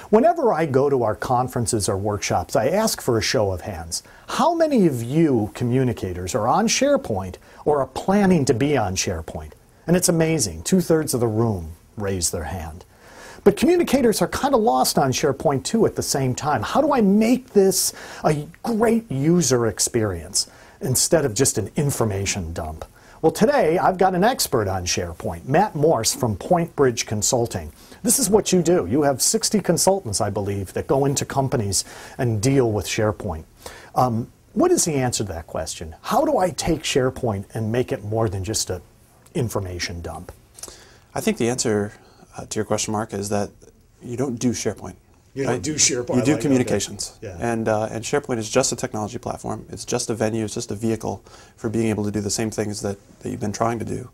Whenever I go to our conferences or workshops, I ask for a show of hands. How many of you communicators are on SharePoint or are planning to be on SharePoint? And it's amazing. 2/3 of the room raise their hand. But communicators are kind of lost on SharePoint too at the same time. How do I make this a great user experience instead of just an information dump? Well, today I've got an expert on SharePoint, Matt Morse from PointBridge Consulting. This is what you do. You have 60 consultants, I believe, that go into companies and deal with SharePoint. What is the answer to that question? How do I take SharePoint and make it more than just an information dump? I think the answer to your question, Mark, is that you don't do SharePoint. You don't do SharePoint. You do communications. Yeah. And SharePoint is just a technology platform. It's just a venue. It's just a vehicle for being able to do the same things that you've been trying to do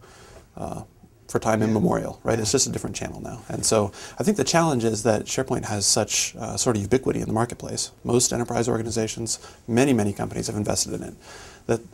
for time immemorial, right? It's just a different channel now. And so I think the challenge is that SharePoint has such sort of ubiquity in the marketplace. Most enterprise organizations, many companies have invested in it,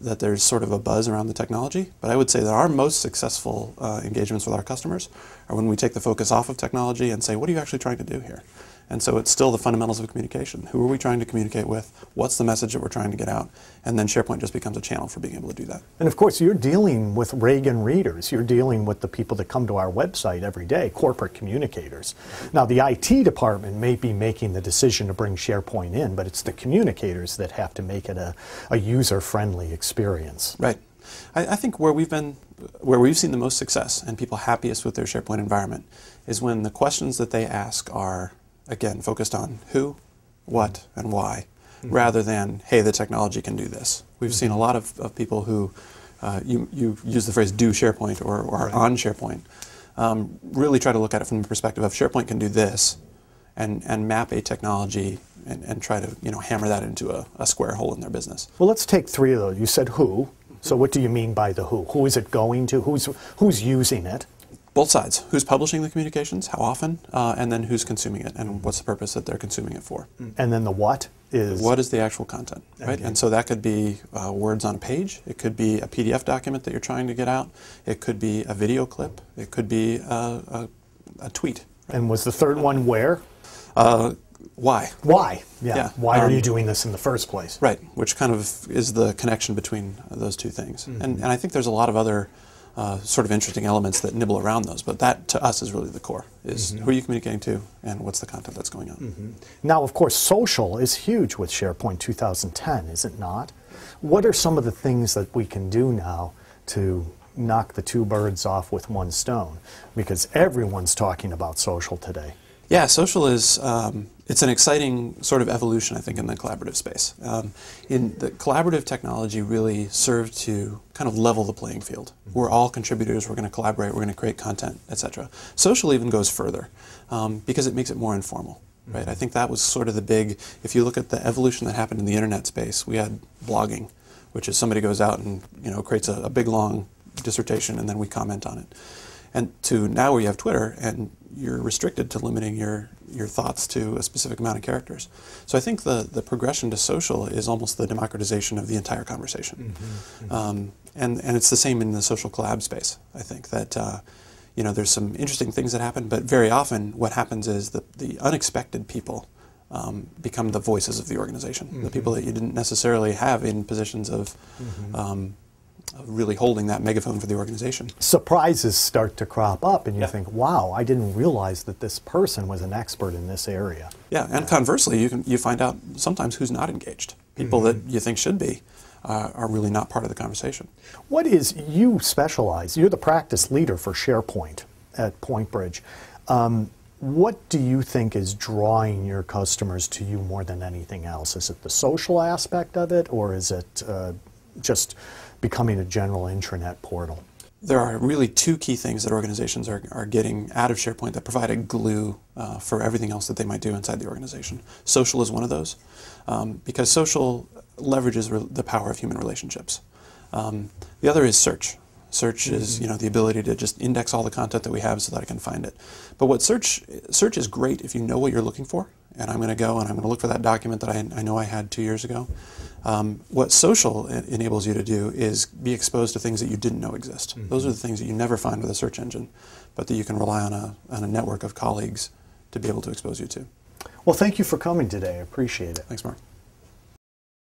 that there's sort of a buzz around the technology. But I would say that our most successful engagements with our customers are when we take the focus off of technology and say, what are you actually trying to do here? And so it's still the fundamentals of communication. Who are we trying to communicate with? What's the message that we're trying to get out? And then SharePoint just becomes a channel for being able to do that. And of course, you're dealing with Ragan readers. You're dealing with the people that come to our website every day, corporate communicators. Now, the IT department may be making the decision to bring SharePoint in, but it's the communicators that have to make it a user-friendly experience. Right. I think where we've seen the most success and people happiest with their SharePoint environment is when the questions that they ask are, again, focused on who, what, and why, rather than, hey, the technology can do this. We've seen a lot of people who, you use the phrase do SharePoint or are on SharePoint, really try to look at it from the perspective of SharePoint can do this, and map a technology and try to hammer that into a square hole in their business. Well, let's take three of those. You said who. So what do you mean by the who? Who is it going to? Who's using it? Both sides. Who's publishing the communications, how often, and then who's consuming it, and what's the purpose that they're consuming it for. And then the what is? What is the actual content, right? And so that could be words on a page. It could be a PDF document that you're trying to get out. It could be a video clip. It could be a tweet. Right? And was the third one where? Why? Why? Yeah. Why are you doing this in the first place? Right, which kind of is the connection between those two things. And I think there's a lot of other sort of interesting elements that nibble around those, but that to us is really the core, is who are you communicating to and what's the content that's going on. Now, of course, social is huge with SharePoint 2010, is it not? What are some of the things that we can do now to knock the two birds off with one stone? Because everyone's talking about social today. Yeah, social is, it's an exciting sort of evolution, I think, in the collaborative space. In the collaborative technology really served to kind of level the playing field. We're all contributors, we're going to collaborate, we're going to create content, etc. Social even goes further because it makes it more informal. Right? I think that was sort of the big, if you look at the evolution that happened in the internet space, we had blogging, which is somebody goes out and creates a big long dissertation and then we comment on it. And to now where you have Twitter and you're restricted to limiting your thoughts to a specific amount of characters. So I think the progression to social is almost the democratization of the entire conversation. And it's the same in the social collab space. I think that there's some interesting things that happen, but very often what happens is the unexpected people become the voices of the organization, the people that you didn't necessarily have in positions of really holding that megaphone for the organization. Surprises start to crop up and you think, wow, I didn't realize that this person was an expert in this area. Yeah, and conversely, you find out sometimes who's not engaged. People that you think should be are really not part of the conversation. What is, you specialize, you're the practice leader for SharePoint at PointBridge. What do you think is drawing your customers to you more than anything else? Is it the social aspect of it, or is it just becoming a general intranet portal? There are really two key things that organizations are getting out of SharePoint that provide a glue for everything else that they might do inside the organization. Social is one of those, because social leverages the power of human relationships. The other is search. Search is the ability to just index all the content that we have so that I can find it. But what search is great if you know what you're looking for, and I'm going to go and I'm going to look for that document that I know I had 2 years ago. What social enables you to do is be exposed to things that you didn't know exist. Those are the things that you never find with a search engine, but that you can rely on a network of colleagues to be able to expose you to. Well, thank you for coming today. I appreciate it. Thanks, Mark.